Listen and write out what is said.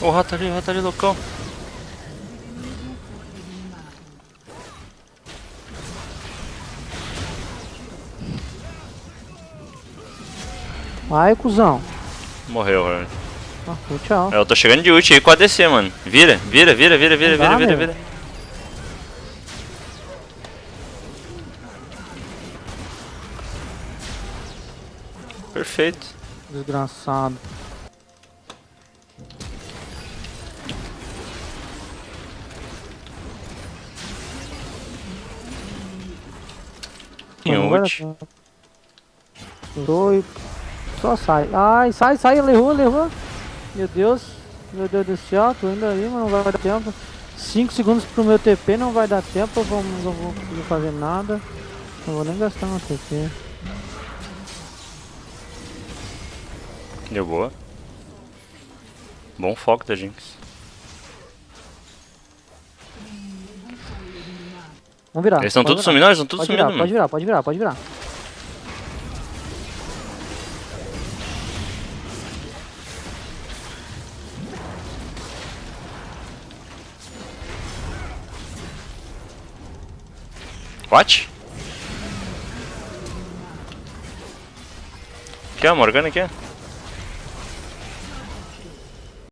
O rato ali, loucão. Vai, cuzão. Morreu, velho. Ah, tchau. Eu tô chegando de ult aí com a ADC, mano. Vira. Não dá, meu. Vira. Perfeito. Desgraçado. Tem Não vai dar ult. tempo. Doido. Só sai. Ai, sai, ele errou. Meu Deus do céu, tô indo aí, mas não vai dar tempo. 5 segundos pro meu TP, não vai dar tempo, não vou conseguir fazer nada. Não vou nem gastar meu TP. Deu boa. Bom foco da Jinx. Vamos virar. Eles estão pode todos virar. sumindo, eles estão todos Pode virar, sumindo, mano. pode virar. What? Aqui, ó, Morgana aqui, ó.